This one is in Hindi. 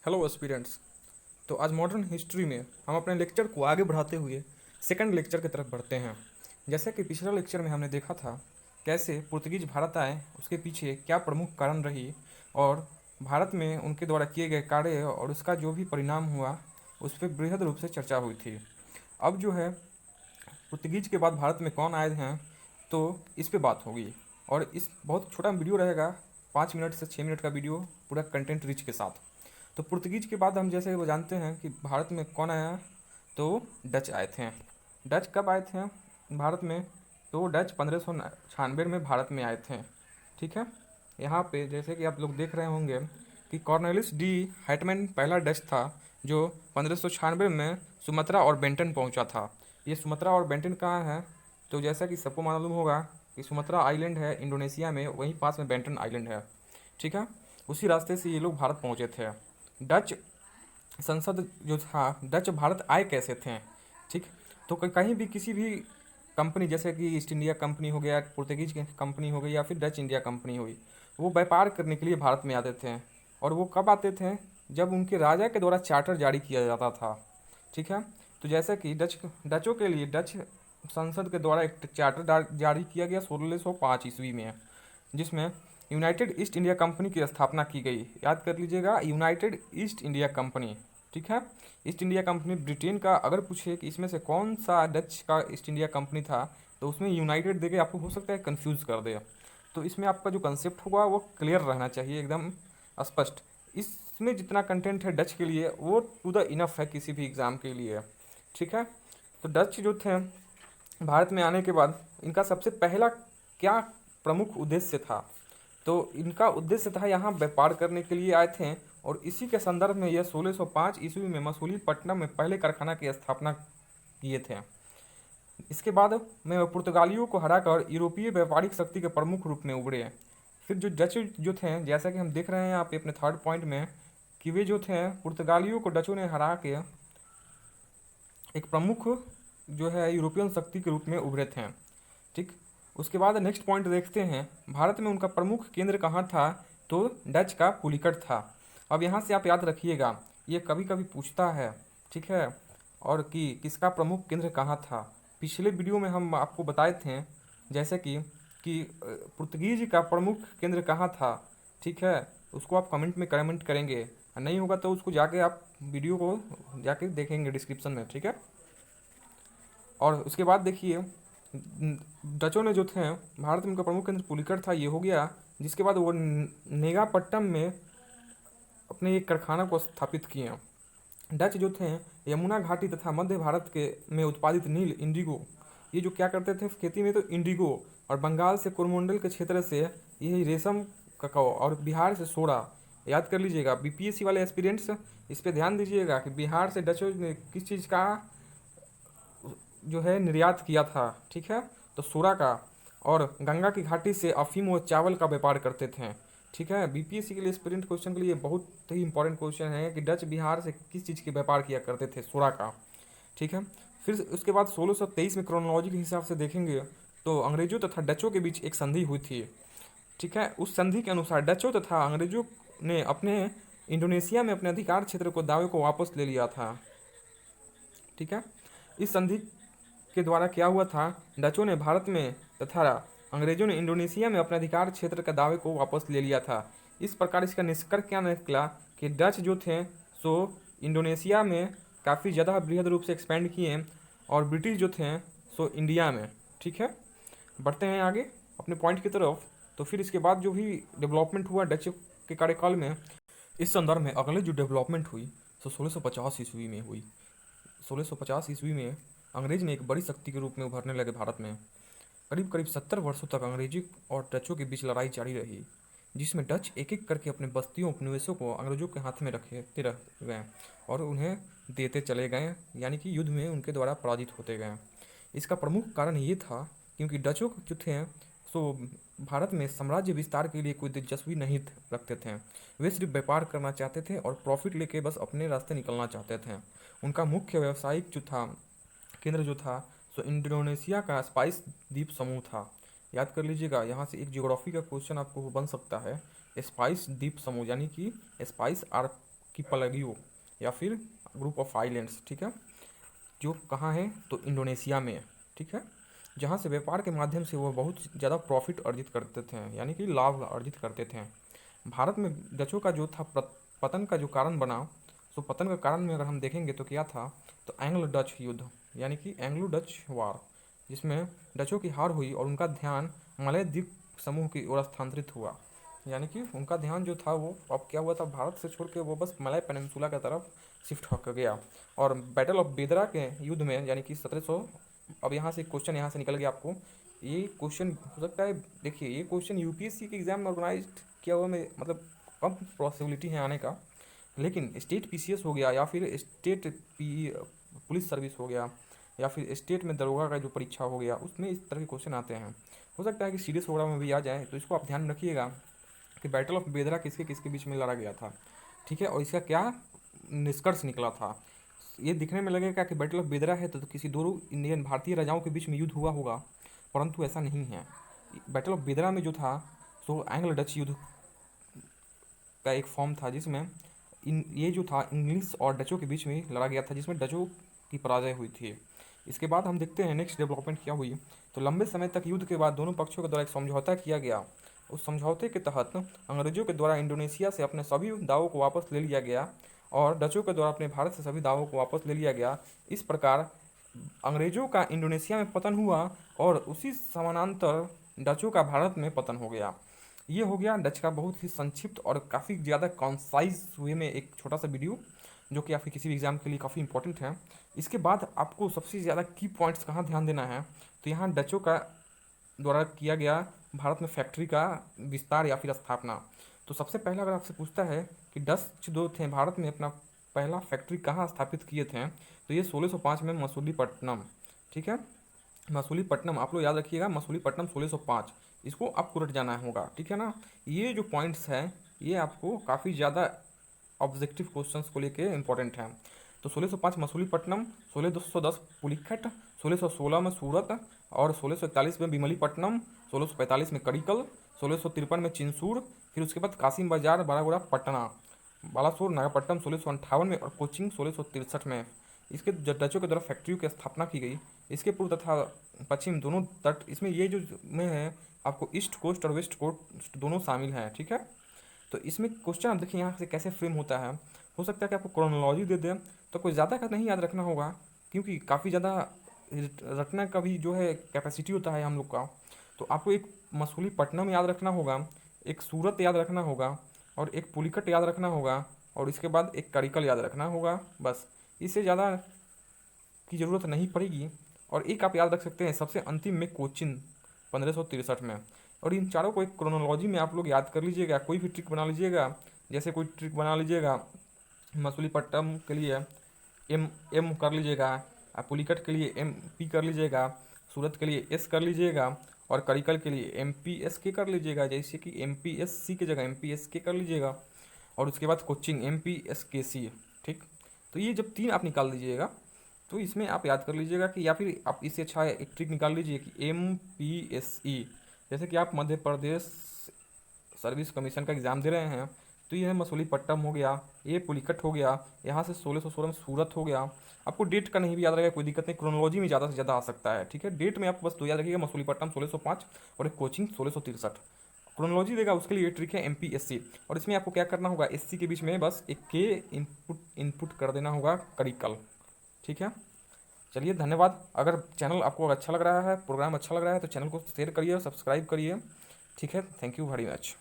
Hello aspirants. तो आज मॉडर्न हिस्ट्री में हम अपने लेक्चर को आगे बढ़ाते हुए सेकंड लेक्चर की तरफ बढ़ते हैं। जैसे कि पिछला लेक्चर में हमने देखा था कैसे पुर्तगीज भारत आए, उसके पीछे क्या प्रमुख कारण रही और भारत में उनके द्वारा किए गए कार्य और उसका जो भी परिणाम हुआ उस पर बृहद रूप से चर्चा हुई थी। अब जो है पुर्तगीज के बाद भारत में कौन आए हैं, तो इस पे बात होगी। और इस बहुत छोटा वीडियो रहेगा, 5 मिनट से 6 मिनट का वीडियो, पूरा कंटेंट रिच के साथ। तो पुर्तगीज के बाद हम जैसे वो जानते हैं कि भारत में कौन आया, तो डच आए थे। डच कब आए थे भारत में? तो डच 1596 में भारत में आए थे। ठीक है। यहाँ पे जैसे कि आप लोग देख रहे होंगे कि कॉर्नेलिस डी हैटमैन पहला डच था जो 1596 में सुमात्रा और बेंटन पहुँचा था। ये सुमात्रा और बेंटन कहाँ है? तो जैसा कि सबको मालूम होगा कि सुमात्रा आइलैंड है इंडोनेशिया में, वहीं पास में बेंटन आइलैंड है। ठीक है। उसी रास्ते से ये लोग भारत पहुँचे थे। डच संसद जो था, डच भारत आए कैसे थे? ठीक। तो कहीं भी किसी भी कंपनी जैसे कि ईस्ट इंडिया कंपनी हो गया, पुर्तगीज की कंपनी हो गई या फिर डच इंडिया कंपनी हुई, वो व्यापार करने के लिए भारत में आते थे। और वो कब आते थे? जब उनके राजा के द्वारा चार्टर जारी किया जाता था। ठीक है। तो जैसे कि डचों के लिए डच संसद के द्वारा एक चार्टर जारी किया गया 1605 ईस्वी में, जिसमें यूनाइटेड ईस्ट इंडिया कंपनी की स्थापना की गई। याद कर लीजिएगा, यूनाइटेड ईस्ट इंडिया कंपनी। ठीक है। ईस्ट इंडिया कंपनी ब्रिटेन का, अगर पूछे कि इसमें से कौन सा डच का ईस्ट इंडिया कंपनी था, तो उसमें यूनाइटेड देके आपको हो सकता है कंफ्यूज कर दे। तो इसमें आपका जो कंसेप्ट होगा वो क्लियर रहना चाहिए, एकदम स्पष्ट। इसमें जितना कंटेंट है डच के लिए वो टू द इनफ है किसी भी एग्ज़ाम के लिए। ठीक है। तो डच जो थे भारत में आने के बाद इनका सबसे पहला क्या प्रमुख उद्देश्य था? तो इनका उद्देश्य था यहाँ व्यापार करने के लिए आए थे। और इसी के संदर्भ में यह 1605 ईस्वी में मसूलीपट्टनम में पहले कारखाना की स्थापना किए थे। इसके बाद में वह पुर्तगालियों को हराकर यूरोपीय व्यापारिक शक्ति के प्रमुख रूप में उभरे। फिर जो डच जो थे, जैसा कि हम देख रहे हैं यहाँ पे अपने थर्ड पॉइंट में, कि वे जो थे पुर्तगालियों को डचों ने हरा के एक प्रमुख जो है यूरोपियन शक्ति के रूप में उभरे थे। ठीक। उसके बाद नेक्स्ट पॉइंट देखते हैं, भारत में उनका प्रमुख केंद्र कहाँ था? तो डच का पुलिकट था। अब यहाँ से आप याद रखिएगा, ये कभी कभी पूछता है। ठीक है। और कि किसका प्रमुख केंद्र कहाँ था? पिछले वीडियो में हम आपको बताए थे जैसे कि पुर्तगीज का प्रमुख केंद्र कहाँ था। ठीक है। उसको आप कमेंट में कमेंट करेंगे, नहीं होगा तो उसको जाके आप वीडियो को जाके देखेंगे डिस्क्रिप्शन में। ठीक है। और उसके बाद देखिए, डचों ने जो थे भारत में उनका प्रमुख केंद्र पुलिकट था, ये हो गया। जिसके बाद वो नेगापट्टनम में अपने एक कारखाना को स्थापित किए। डच जो थे यमुना घाटी तथा मध्य भारत के में उत्पादित नील इंडिगो, ये जो क्या करते थे खेती में, तो इंडिगो, और बंगाल से कोरमंडल के क्षेत्र से यही रेशम ककाओ, और बिहार से सोडा। याद कर लीजिएगा बीपीएससी वाले एस्पिरेंट्स, इस पे ध्यान दीजिएगा कि बिहार से डचों ने किस चीज़ का जो है निर्यात किया था। ठीक है। तो सोडा का। और गंगा की घाटी से अफीम व चावल का व्यापार करते थे। ठीक है। बीपीएससी के लिए स्पिरिट क्वेश्चन के लिए बहुत ही इंपॉर्टेंट क्वेश्चन है कि डच बिहार से किस चीज़ के व्यापार किया करते थे? सोडा का। ठीक है। फिर उसके बाद 1623 में क्रोनोलॉजी के हिसाब से देखेंगे तो अंग्रेजों तथा डचों के बीच एक संधि हुई थी। ठीक है। उस संधि के अनुसार डचों तथा अंग्रेजों ने अपने इंडोनेशिया में अपने अधिकार क्षेत्र को दावे को वापस ले लिया था। ठीक है। इस संधि के द्वारा क्या हुआ था, डचों ने भारत में तथा अंग्रेजों ने इंडोनेशिया में अपने अधिकार क्षेत्र के दावे को वापस ले लिया था। इस प्रकार इसका निष्कर्ष क्या निकला कि डच जो थे सो इंडोनेशिया में काफ़ी ज़्यादा बृहद रूप से एक्सपेंड किए, और ब्रिटिश जो थे सो इंडिया में। ठीक है। बढ़ते हैं आगे अपने पॉइंट की तरफ। तो फिर इसके बाद जो भी डेवलपमेंट हुआ डच के कार्यकाल में, इस संदर्भ में अगले जो डेवलपमेंट हुई सो 1650 ईस्वी में हुई। 1650 ईस्वी में अंग्रेज ने एक बड़ी शक्ति के रूप में उभरने लगे भारत में। करीब करीब 70 वर्षों तक अंग्रेजी और डचों के बीच लड़ाई जारी रही, जिसमें डच एक एक करके अपने बस्तियों उपनिवेशों को अंग्रेजों के हाथ में रखते रह गए और उन्हें देते चले गए, यानी कि युद्ध में उनके द्वारा पराजित होते गए। इसका प्रमुख कारण ये था क्योंकि डचों जो थे सो भारत में साम्राज्य विस्तार के लिए कोई दिलचस्पी नहीं रखते थे। वे सिर्फ व्यापार करना चाहते थे और प्रॉफिट लेके बस अपने रास्ते निकलना चाहते थे। उनका मुख्य व्यावसायिक जो था केंद्र जो था सो इंडोनेशिया का स्पाइस द्वीप समूह था। याद कर लीजिएगा, यहाँ से एक ज्योग्राफी का क्वेश्चन आपको बन सकता है। स्पाइस द्वीप समूह यानी कि स्पाइस आर्किपेलागो या फिर ग्रुप ऑफ आइलैंड्स, ठीक है, जो कहाँ है तो इंडोनेशिया में है, ठीक है, जहाँ से व्यापार के माध्यम से वो बहुत ज़्यादा प्रॉफिट अर्जित करते थे, यानी कि लाभ अर्जित करते थे। भारत में डचों का जो था पतन का जो कारण बना, तो पतन का कारण में अगर हम देखेंगे तो क्या था, तो एंग्लो डच युद्ध, यानी कि एंग्लो डच वार, जिसमें डचों की हार हुई और उनका ध्यान मलय द्वीप समूह की ओर स्थानांतरित हुआ। यानी कि उनका ध्यान जो था वो अब क्या हुआ था, भारत से छोड़ के वो बस मलय पेनिनसुला की तरफ शिफ्ट होकर गया। और बैटल ऑफ बेदरा के युद्ध में, यानी कि 1700, अब यहाँ से क्वेश्चन यहाँ से निकल गया आपको, ये क्वेश्चन हो सकता है, देखिए ये क्वेश्चन यूपीएससी के एग्जाम में ऑर्गेनाइज किया हुआ में मतलब कम पॉसिबिलिटी है आने का, लेकिन स्टेट पीसीएस हो गया या फिर स्टेट पी पुलिस सर्विस हो गया या फिर स्टेट में दरोगा का जो परीक्षा हो गया, उसमें इस तरह के क्वेश्चन आते हैं। हो सकता है कि सीरियस वगैरह में भी आ जाए, तो इसको आप ध्यान रखिएगा कि बैटल ऑफ बेदरा किसके किसके बीच में लड़ा गया था, ठीक है, और इसका क्या निष्कर्ष निकला था। ये दिखने में लगेगा कि बैटल ऑफ बेदरा है तो किसी दो इंडियन भारतीय राजाओं के बीच में युद्ध हुआ होगा, परंतु ऐसा नहीं है। बैटल ऑफ बेदरा में जो था सो एंग्लो डच युद्ध का एक फॉर्म था, जिसमें ये जो था इंग्लिश और डचों के बीच में लड़ा गया था, जिसमें डचों की पराजय हुई थी। इसके बाद हम देखते हैं नेक्स्ट डेवलपमेंट क्या हुई। तो लंबे समय तक युद्ध के बाद दोनों पक्षों के द्वारा एक समझौता किया गया। उस समझौते के तहत अंग्रेजों के द्वारा इंडोनेशिया से अपने सभी दावों को वापस ले लिया गया और डचों के द्वारा अपने भारत से सभी दावों को वापस ले लिया गया। इस प्रकार अंग्रेजों का इंडोनेशिया में पतन हुआ और उसी समानांतर डचों का भारत में पतन हो गया। ये हो गया डच का बहुत ही संक्षिप्त और काफ़ी ज़्यादा कॉन्साइज वे में एक छोटा सा वीडियो, जो कि आपके किसी भी एग्जाम के लिए काफ़ी इंपॉर्टेंट है। इसके बाद आपको सबसे ज़्यादा की पॉइंट्स कहाँ ध्यान देना है, तो यहाँ डचों का द्वारा किया गया भारत में फैक्ट्री का विस्तार या फिर स्थापना। तो सबसे पहला अगर आपसे पूछता है कि डच जो थे भारत में अपना पहला फैक्ट्री कहाँ स्थापित किए थे, तो ये 1605 में मसूलीपट्टनम, ठीक है, मसूलीपट्टनम आप लोग याद रखिएगा, मसूलीपट्टनम 1605, इसको आपको रट जाना होगा, ठीक है ना। ये जो पॉइंट्स हैं ये आपको काफ़ी ज़्यादा ऑब्जेक्टिव क्वेश्चंस को लेके इंपॉर्टेंट हैं। तो 1605 मसूलीपट्टनम, 1610 पुलिकट, 1616 में सूरत और 1641 में बिमलीपट्टनम, 1645 में कड़िकल, 1653 में चिंसूर, फिर उसके बाद कासिम बाजार, बारागुड़ा, पटना, बालासोर, नागपट्टनम 1658 में और कोचिंग 1663 में। इसके डचों के द्वारा फैक्ट्रियों की स्थापना की गई। इसके पूर्व तथा पश्चिम दोनों तट, इसमें ये जो में है आपको ईस्ट कोस्ट और वेस्ट कोस्ट दोनों शामिल हैं, ठीक है। तो इसमें क्वेश्चन आप देखिए यहाँ से कैसे फ्रेम होता है। हो सकता है कि आपको क्रोनोलॉजी दे दें तो कोई ज़्यादा का नहीं याद रखना होगा, क्योंकि काफ़ी ज़्यादा रटना का भी जो है कैपेसिटी होता है हम लोग का। तो आपको एक मसूलीपट्टनम याद रखना होगा, एक सूरत याद रखना होगा और एक पुलिकट याद रखना होगा और इसके बाद एक करिकल याद रखना होगा, बस। इससे ज़्यादा की ज़रूरत नहीं पड़ेगी। और एक आप याद रख सकते हैं सबसे अंतिम में कोचिन 1563 में। और इन चारों को एक क्रोनोलॉजी में आप लोग याद कर लीजिएगा, कोई भी ट्रिक बना लीजिएगा, जैसे कोई ट्रिक बना लीजिएगा मसूलीपट्टनम के लिए एम एम कर लीजिएगा, पुलिकट के लिए एम पी कर लीजिएगा, सूरत के लिए एस कर लीजिएगा और करिकल के लिए एम पी एस के कर लीजिएगा, जैसे कि एम पी एस सी की जगह एम पी एस के कर लीजिएगा। और उसके बाद कोचिंग एम पी एस के सी, ठीक। तो ये जब तीन आप निकाल लीजिएगा तो इसमें आप याद कर लीजिएगा कि, या फिर आप इससे अच्छा एक ट्रिक निकाल लीजिए कि एम पी एस ई, जैसे कि आप मध्य प्रदेश सर्विस कमीशन का एग्ज़ाम दे रहे हैं, तो ये है मसूलीपट्टनम हो गया, ये पुलिकट हो गया, यहाँ से 1616 में सूरत हो गया। आपको डेट का नहीं भी याद रहेगा कोई दिक्कत नहीं, क्रोनोलॉजी में ज़्यादा से ज़्यादा आ सकता है, ठीक है। डेट में आपको बस दो याद रखिएगा, मसूलीपट्टनम 1605 और एक कोचिंग 1663। क्रोनोलॉजी देगा उसके लिए ये ट्रिक है एमपीएससी। और इसमें आपको क्या करना होगा, एससी के बीच में बस एक के इनपुट कर देना होगा करिकल, ठीक है। चलिए धन्यवाद। अगर चैनल आपको अच्छा लग रहा है, प्रोग्राम अच्छा लग रहा है, तो चैनल को शेयर करिए, सब्सक्राइब करिए, ठीक है। Thank you very much.